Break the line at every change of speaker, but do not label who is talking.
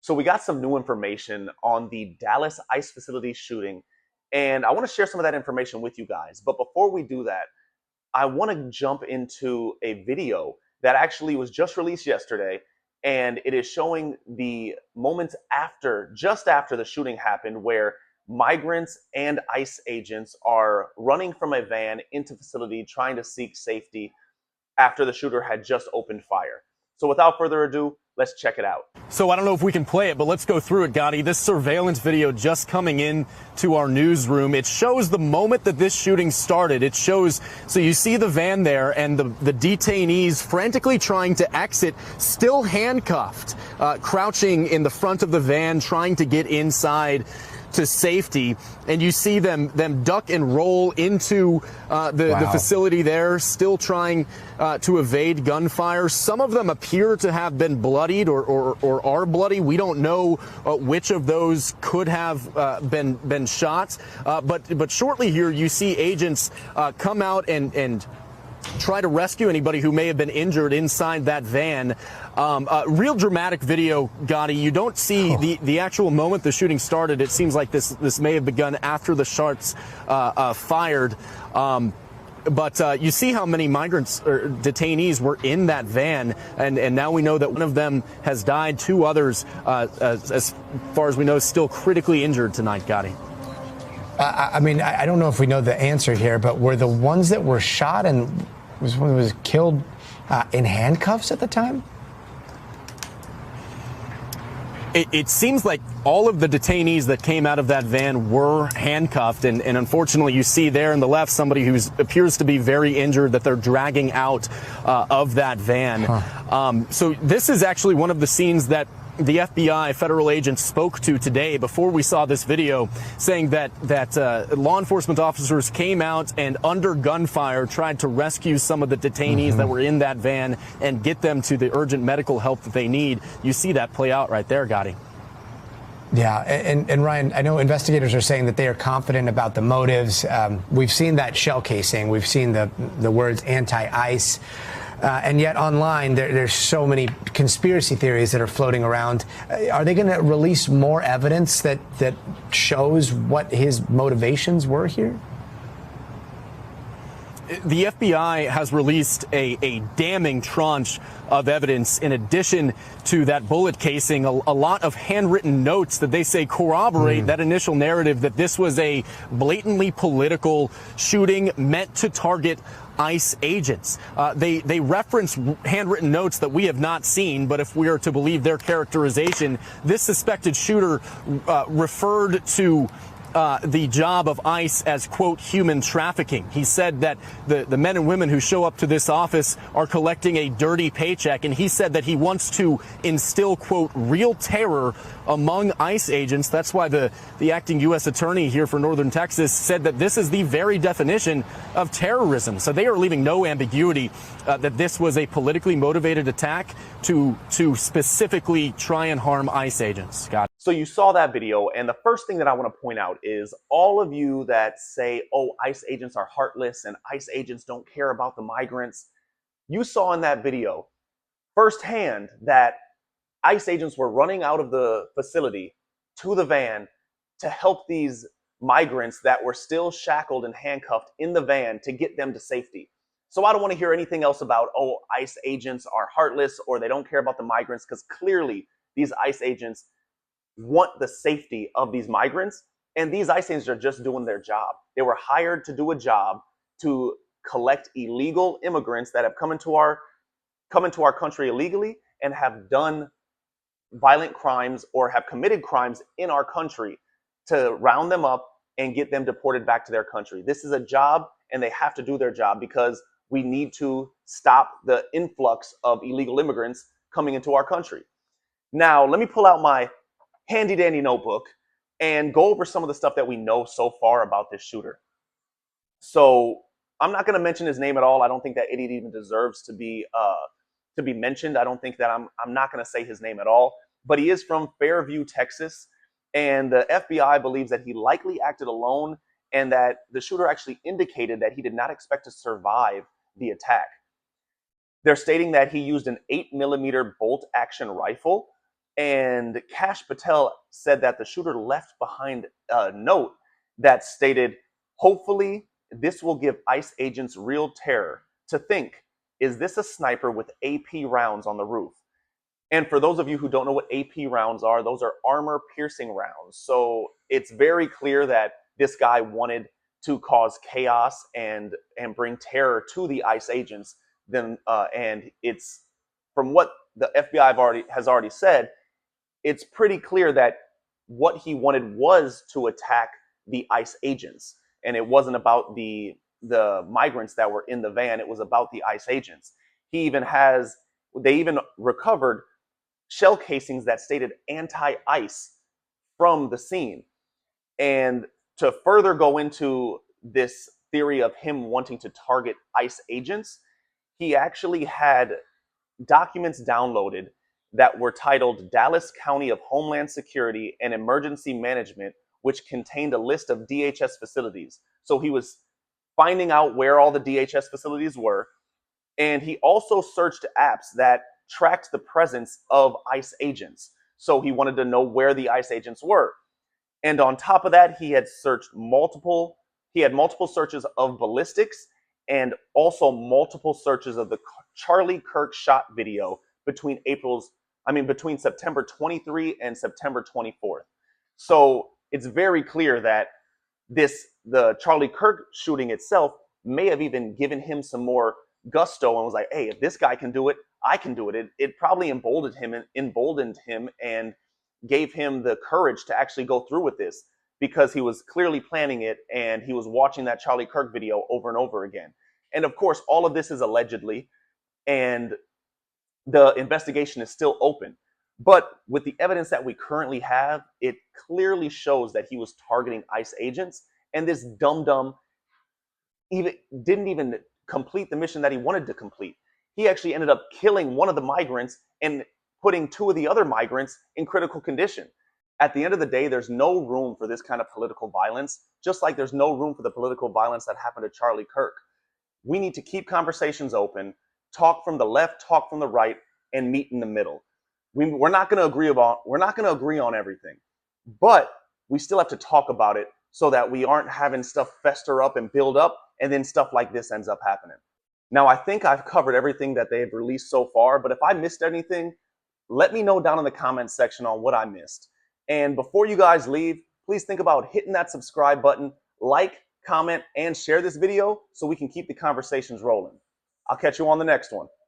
So we got some new information on the Dallas ICE facility shooting, and I want to share some of that information with you guys. But before we do that, I want to jump into a video that actually was just released yesterday, and it is showing the moments after, just after the shooting happened, where migrants and ICE agents are running from a van into facility trying to seek safety after the shooter had just opened fire. So without further ado, let's check it out.
So I don't know if we can play it, but let's go through it, Gotti. This surveillance video just coming in to our newsroom. It shows the moment that this shooting started. It shows, so you see the van there and the detainees frantically trying to exit, still handcuffed, crouching in the front of the van, trying to get inside to safety, and you see them duck and roll into the facility there, still trying to evade gunfire. Some of them appear to have been bloodied or are bloody. We don't know which of those could have been shot, but shortly here you see agents come out and try to rescue anybody who may have been injured inside that van. Real dramatic video, Gotti. You don't see the actual moment the shooting started. It seems like this may have begun after the shots fired. But you see how many migrants or detainees were in that van, and now we know that one of them has died. Two others, as far as we know, still critically injured tonight, Gotti.
I mean, I don't know if we know the answer here, but were the ones that were shot and was killed in handcuffs at the time?
It seems like all of the detainees that came out of that van were handcuffed, and unfortunately you see there on the left somebody who appears to be very injured that they're dragging out of that van. So this is actually one of the scenes that the FBI federal agents spoke to today before we saw this video, saying that law enforcement officers came out and under gunfire tried to rescue some of the detainees that were in that van and get them to the urgent medical help that they need. You see that play out right there, Gotti.
Yeah, and Ryan, I know investigators are saying that they are confident about the motives. We've seen that shell casing. We've seen the words anti-ICE. And yet online, there's so many conspiracy theories that are floating around. Are they going to release more evidence that shows what his motivations were here?
The FBI has released a damning tranche of evidence in addition to that bullet casing, a lot of handwritten notes that they say corroborate that initial narrative that this was a blatantly political shooting meant to target ICE agents. They reference handwritten notes that we have not seen, but if we are to believe their characterization, this suspected shooter referred to the job of ICE as, quote, human trafficking. He said that the men and women who show up to this office are collecting a dirty paycheck, and he said that he wants to instill, quote, real terror among ICE agents. That's why the acting U.S. attorney here for Northern Texas said that this is the very definition of terrorism. So they are leaving no ambiguity that this was a politically motivated attack to specifically try and harm ICE agents. Scott.
So you saw that video, and the first thing that I want to point out is all of you that say, oh, ICE agents are heartless and ICE agents don't care about the migrants. You saw in that video firsthand that ICE agents were running out of the facility to the van to help these migrants that were still shackled and handcuffed in the van to get them to safety. So I don't want to hear anything else about, oh, ICE agents are heartless or they don't care about the migrants, because clearly these ICE agents want the safety of these migrants, and these ICE agents are just doing their job. They were hired to do a job to collect illegal immigrants that have come into our country illegally and have done violent crimes or have committed crimes in our country, to round them up and get them deported back to their country. This is a job, and they have to do their job because we need to stop the influx of illegal immigrants coming into our country. Now, let me pull out my handy dandy notebook and go over some of the stuff that we know so far about this shooter. So I'm not going to mention his name at all. I don't think that idiot even deserves to be mentioned. I don't think that I'm not going to say his name at all. But he is from Fairview, Texas, and the FBI believes that he likely acted alone and that the shooter actually indicated that he did not expect to survive the attack. They're stating that he used an 8mm bolt action rifle And Kash Patel said that the shooter left behind a note that stated, "Hopefully, this will give ICE agents real terror to think, is this a sniper with AP rounds on the roof?" And for those of you who don't know what AP rounds are, those are armor piercing rounds. So it's very clear that this guy wanted to cause chaos and bring terror to the ICE agents. And it's from what the FBI has already said, it's pretty clear that what he wanted was to attack the ICE agents, and it wasn't about the migrants that were in the van. It was about the ICE agents. They even recovered shell casings that stated anti-ICE from the scene. And to further go into this theory of him wanting to target ICE agents, he actually had documents downloaded that were titled Dallas County of Homeland Security and Emergency Management, which contained a list of DHS facilities. So he was finding out where all the DHS facilities were. And he also searched apps that tracked the presence of ICE agents. So he wanted to know where the ICE agents were. And on top of that, he had multiple searches of ballistics and also multiple searches of the Charlie Kirk shot video between September 23 and September 24th. So it's very clear that the Charlie Kirk shooting itself may have even given him some more gusto and was like, hey, if this guy can do it, I can do it. It probably emboldened him and gave him the courage to actually go through with this, because he was clearly planning it and he was watching that Charlie Kirk video over and over again. And of course, all of this is allegedly, and the investigation is still open. But with the evidence that we currently have, it clearly shows that he was targeting ICE agents, and this dum-dum didn't even complete the mission that he wanted to complete. He actually ended up killing one of the migrants and putting two of the other migrants in critical condition. At the end of the day, there's no room for this kind of political violence, just like there's no room for the political violence that happened to Charlie Kirk. We need to keep conversations open, talk from the left, talk from the right, and meet in the middle. We're not going to agree on everything, but we still have to talk about it so that we aren't having stuff fester up and build up, and then stuff like this ends up happening. Now, I think I've covered everything that they've released so far, but if I missed anything, let me know down in the comments section on what I missed. And before you guys leave, please think about hitting that subscribe button, like, comment, and share this video so we can keep the conversations rolling. I'll catch you on the next one.